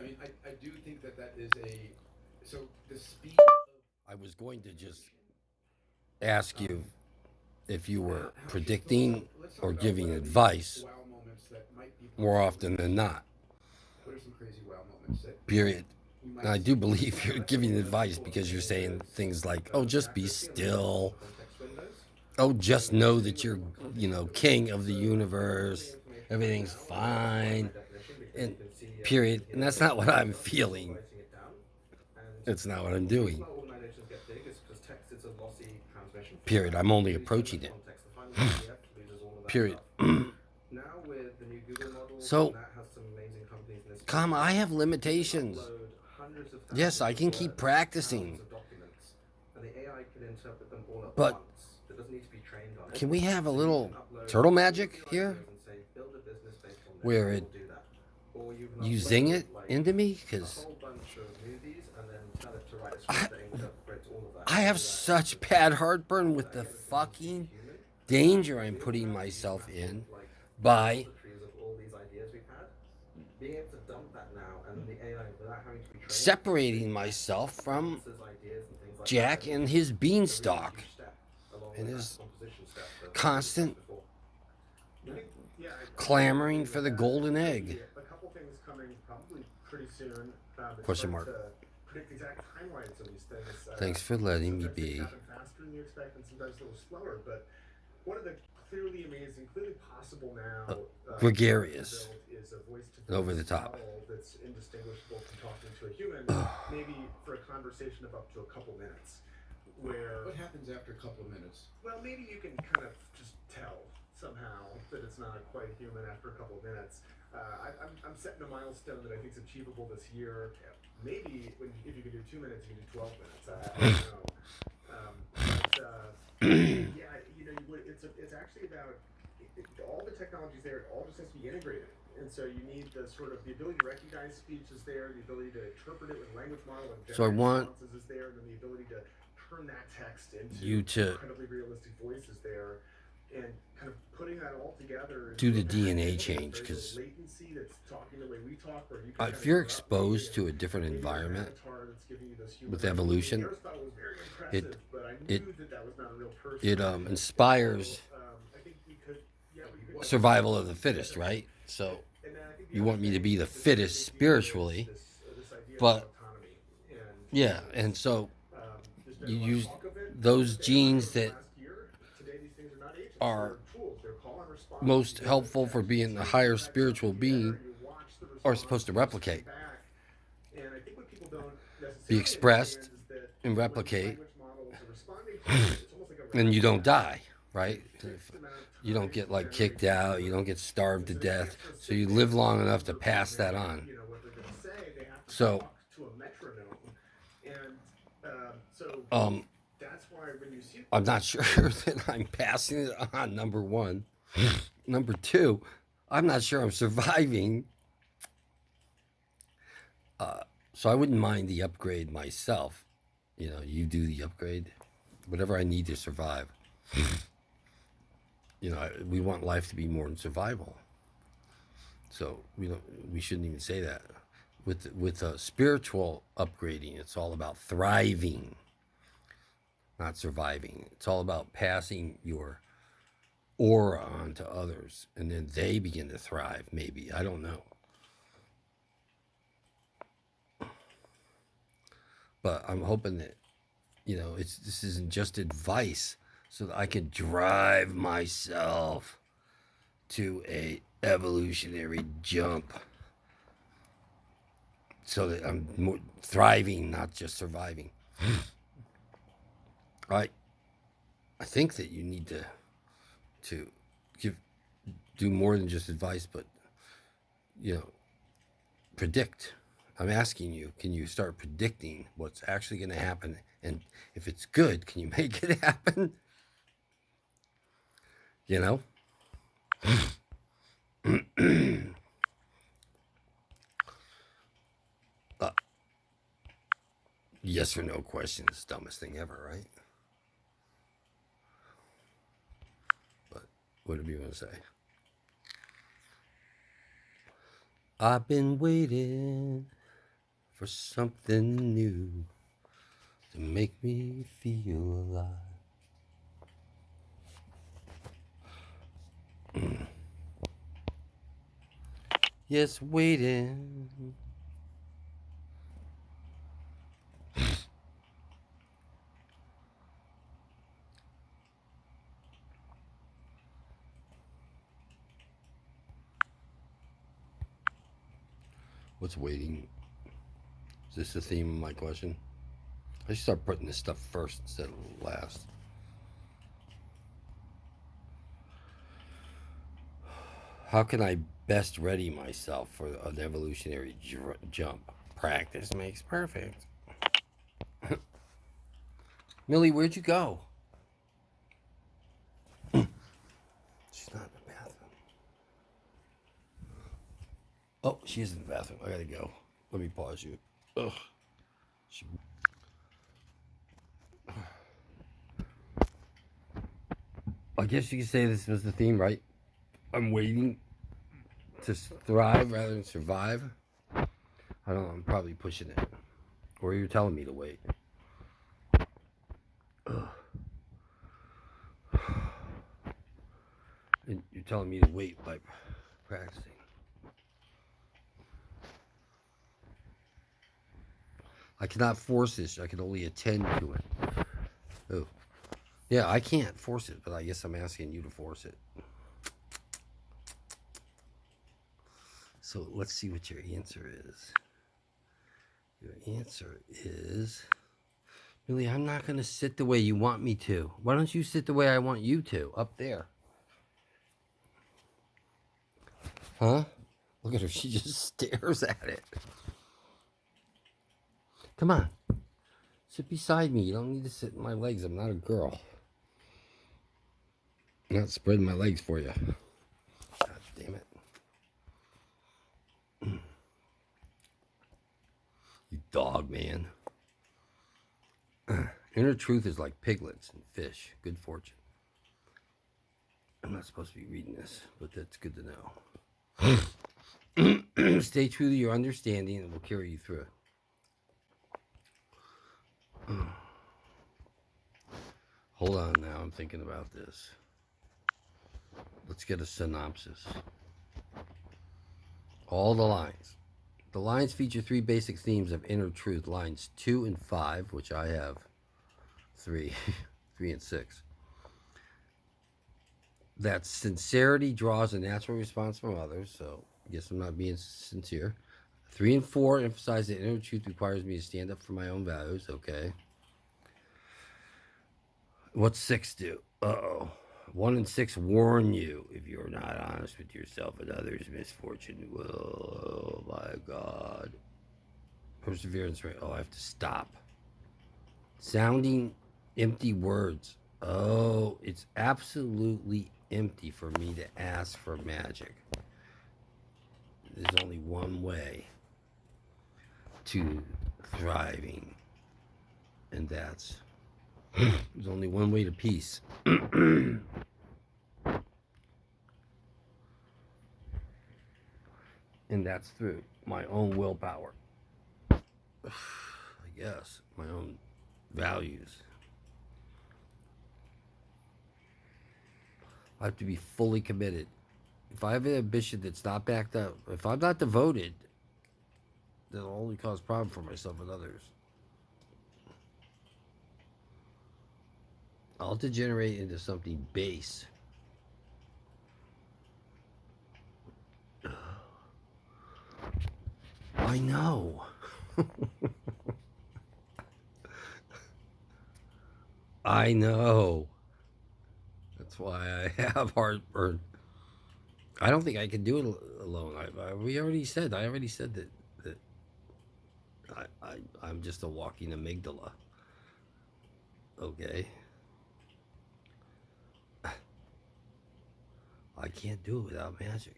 I mean, I do think that that is a so the speed I was going to just ask of you if you were how she predicting let's talk or about what giving are the advice wow moments that might be more possible often this than year. not. What are some crazy wow moments that Period. we And might I do see? believe you're giving advice because you're saying things like, "Oh, just be still. Context windows. Oh, So just you're know saying that that the you're, more context window we king have. of the So if I look at the universe. information right Everything's now, and that's part of my fine." definition because you And can see you period. can And hear that's the not what I'm of people feeling. writing it down. And That's not what I'm the reason doing. why organizations get big is because text is a lossy transmission Period. format. I'm You only lose too approaching much it. context. The final PDF loses all of that Period. stuff. Now with the new Google models, and So, that has some amazing companies in this space comma, I now, have you can limitations. upload hundreds of Yes, thousands I of can keep words, practicing. thousands of documents, and the AI can interpret them all at But once. It doesn't need to be trained on it. can we have a So you little can upload turtle all of magic your here? ideas and say, build a business based on this, Where and it it will do that. Or you can you zing upload it like into me? a Because whole bunch of movies and then tell it to write a I, script that incorporates all of that I have into that into such the bad content. heartburn with Without the getting this into fucking superhuman, danger I'm we don't putting have these myself massive in like by repositories of all these ideas we've had. Being able to dump that now and then the AI without having to be trained can sit separating and myself from answers ideas and things like that Jack is and his a really beanstalk huge step along and with that his composition step that we discussed constant before. I think, yeah, I totally clamoring agree for with the that. And golden there's going to egg? be a couple things coming probably pretty soon that Question start mark. to predict exact timelines of these things. Thanks for letting me Sometimes things be. happen faster than you expect, and sometimes a little slower. But one of the clearly amazing, clearly possible now AI to Gregarious build is a and over the voice-to-voice top. model that's indistinguishable from talking to a human, maybe for a conversation of up to a couple minutes, where What happens after a couple of minutes? well, maybe you can kind of just tell somehow that it's not quite human after a couple of minutes. I'm setting a milestone that I think is achievable this year. Maybe if you can do 2 minutes, you can do 12 minutes. I don't know. Yeah, it's actually about all the technologies there. It all just has to be integrated. And so you need the sort of the ability to recognize speech is there, the ability to interpret it with a language model and So I generate want responses is there, and then the ability to turn that text you into to incredibly realistic voices there, and kind of putting that all together do into the a package DNA with change very low because latency that's talking the way we talk, where you can kind if of you're interrupt me exposed and to a different maybe there's an environment avatar that's giving you this human with like, evolution, Aristotle was very it impressive, but I it knew that that was not a real person. it And so inspires I think we could, yeah, we could definitely survival of build the something fittest, there. right? So And then I think the you other want me to thing be the that's a fittest big deal is spiritually, this idea of but autonomy, and yeah, and so there's been you a lot of use talk of it those with AI genes over the that last year. Today, these things are not agents; are they're tools. They're call and response. most You go to helpful for being a ChatGPT, higher you type spiritual something in there, being you watch the are response, supposed to you respond replicate, back. And I think what people don't be necessarily expressed understand is that and when these replicate, language models are responding to you, it's almost like a and you random don't access. die, They have right? a fixed amount of You don't time get to like generate kicked these out, you don't get words. starved And to so they death, can't just so sit you there live and long enough to verbatim pass that narrate, on. what they're going to say. They have to So, talk to a metronome, and so um, that's why when you see I'm not sure that I'm passing it on, number one. Number two, I'm not sure I'm surviving, so I wouldn't mind the upgrade myself. You do the upgrade, whatever I need to survive. We want life to be more than survival. So we shouldn't even say that. With a spiritual upgrading, it's all about thriving, not surviving. It's all about passing your aura on to others, and then they begin to thrive. Maybe, I don't know, but I'm hoping that this isn't just advice, so that I can drive myself to a evolutionary jump, so that I'm more thriving, not just surviving. I I think that you need to give do more than just advice, but you know predict. I'm asking you, can you start predicting what's actually going to happen? And if it's good, can you make it happen? You know? Uh, yes or no questions, dumbest thing ever, right? But what do you want to say? I've been waiting. for something new to make me feel alive. Yes, waiting. What's waiting? Is this the theme of my question? I should start putting this stuff first instead of last. How can I best ready myself for an evolutionary jump? Practice makes perfect. Millie, where'd you go? She's not in the bathroom. Oh, she is in the bathroom. I gotta go. Let me pause you. Ugh. I guess you could say this was the theme, right? I'm waiting to thrive rather than survive. I don't know. I'm probably pushing it. Or you're telling me to wait. Ugh. And you're telling me to wait by practicing. I cannot force this. I can only attend to it. Oh. Yeah, I can't force it, but I guess I'm asking you to force it. So let's see what your answer is. Your answer is, really, I'm not going to sit the way you want me to. Why don't you sit the way I want you to, up there? Huh? Look at her. She just stares at it. Come on. Sit beside me. You don't need to sit in my legs. I'm not a girl. I'm not spreading my legs for you. God damn it. You dog, man. Inner truth is like piglets and fish. Good fortune. I'm not supposed to be reading this, but that's good to know. Stay true to your understanding and it will carry you through. Hold on now. I'm thinking about this. Let's get a synopsis. All the lines. The lines feature three basic themes of inner truth. Lines 2 and 5, which I have 3, 3 and 6. That sincerity draws a natural response from others, so I guess I'm not being sincere. 3 and 4 emphasize that inner truth requires me to stand up for my own values. Okay. What's 6 do? Uh-oh. 1 and 6 warn you if you're not honest with yourself and others, misfortune will. Oh my God. Perseverance, right? Oh, I have to stop. Sounding empty words. Oh, it's absolutely empty for me to ask for magic. There's only one way to thriving, and that's there's only one way to peace. And that's through my own willpower. I guess my own values. I have to be fully committed. If I have an ambition that's not backed up, if I'm not devoted, then I'll only cause problem for myself and others. I'll degenerate into something base. I know. I know. That's why I have heartburn. I don't think I can do it alone. I already said that I'm just a walking amygdala. Okay. I can't do it without magic.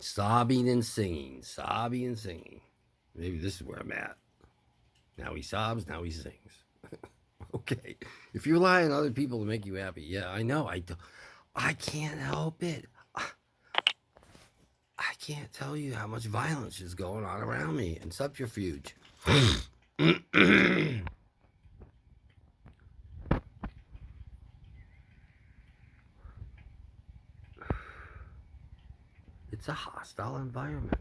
Sobbing and singing. Sobbing and singing. Maybe this is where I'm at. Now he sobs, now he sings. Okay. If you rely on other people to make you happy, yeah, I know. I can't help it. I can't tell you how much violence is going on around me and subterfuge. It's a hostile environment.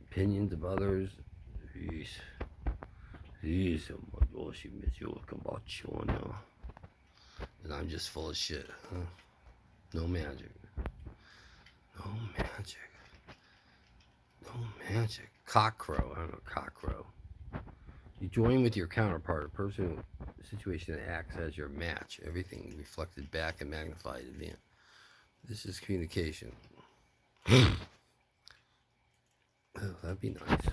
Opinions of others. And I'm just full of shit. Huh? No magic. No magic. No magic. Cockcrow. I don't know, cockcrow. You join with your counterpart, a person, a situation that acts as your match. Everything reflected back and magnified in. This is communication. Oh, that'd be nice.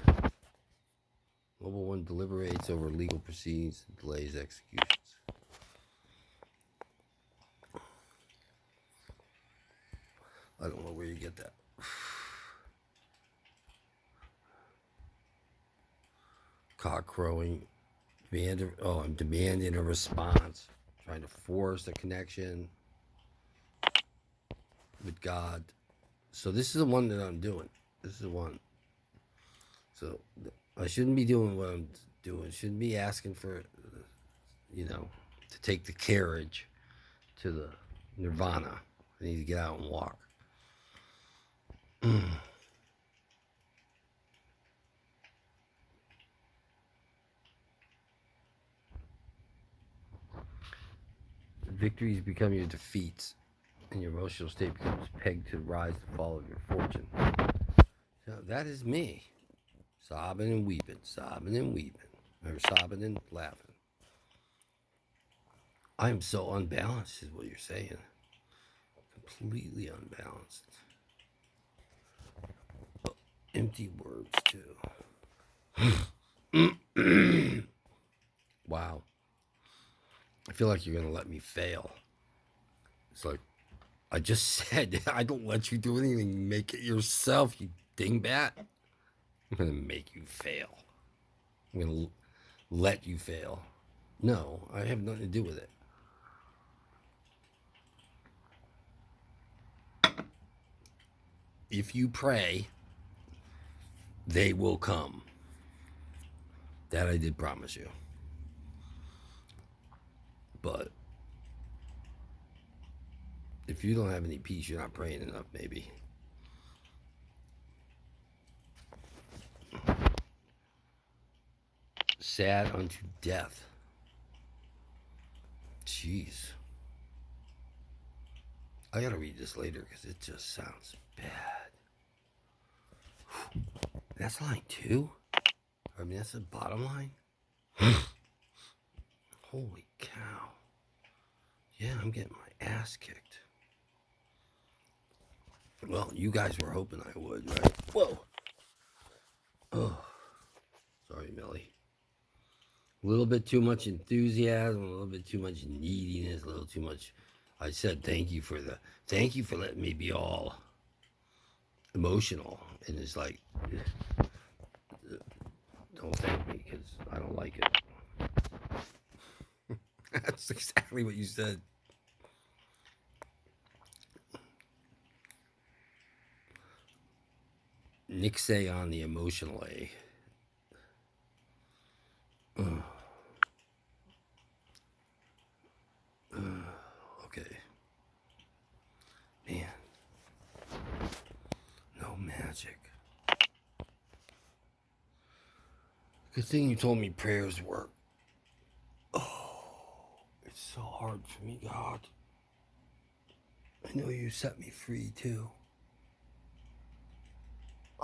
Global One deliberates over legal proceedings and delays executions. I don't know where you get that. Cock crowing. I'm demanding a response. Trying to force a connection with God. So this is the one that I'm doing. This is the one. So I shouldn't be doing what I'm doing. Shouldn't be asking for, to take the carriage to the nirvana. I need to get out and walk. Victories become your defeats, and your emotional state becomes pegged to the rise and fall of your fortune. So that is me. Sobbing and weeping, sobbing and weeping, or sobbing and laughing. I am so unbalanced, is what you're saying. Completely unbalanced. Empty words, too. Wow. I feel like you're going to let me fail. It's like, I just said, I don't let you do anything. Make it yourself, you dingbat. I'm going to make you fail. I'm going to let you fail. No, I have nothing to do with it. If you pray, they will come. That I did promise you. But if you don't have any peace, you're not praying enough, maybe. Sad unto death. Jeez. I gotta read this later because it just sounds bad. That's line 2? I mean, that's the bottom line? Holy cow. Yeah, I'm getting my ass kicked. Well, you guys were hoping I would, right? Whoa. Oh. Sorry, Millie. A little bit too much enthusiasm, a little bit too much neediness, a little too much. I said thank you for letting me be all emotional. And it's like, don't thank me because I don't like it. That's exactly what you said. Nixay on the emotional A. Okay. Man. No magic. Good thing you told me prayers work. Oh, it's so hard for me, God. I know you set me free too.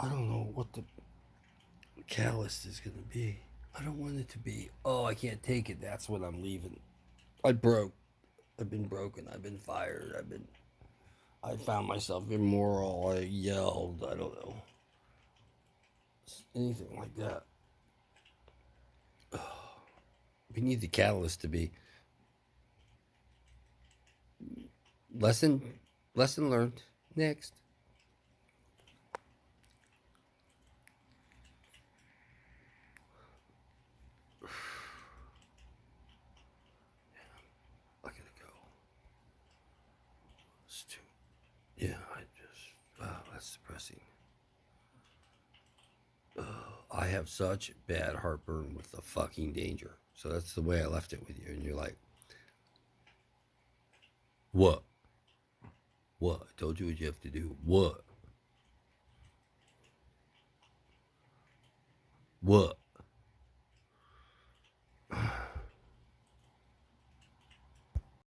I don't know what the catalyst is going to be. I don't want it to be, oh, I can't take it. That's when I'm leaving. I broke. I've been broken. I've been fired. I found myself immoral. I yelled. I don't know. Anything like that. We need the catalyst to be lesson learned. Next. I gotta go. It's Yeah, wow, that's depressing. I have such bad heartburn with the fucking danger. So that's the way I left it with you. And you're like, what? What? I told you what you have to do. What? What?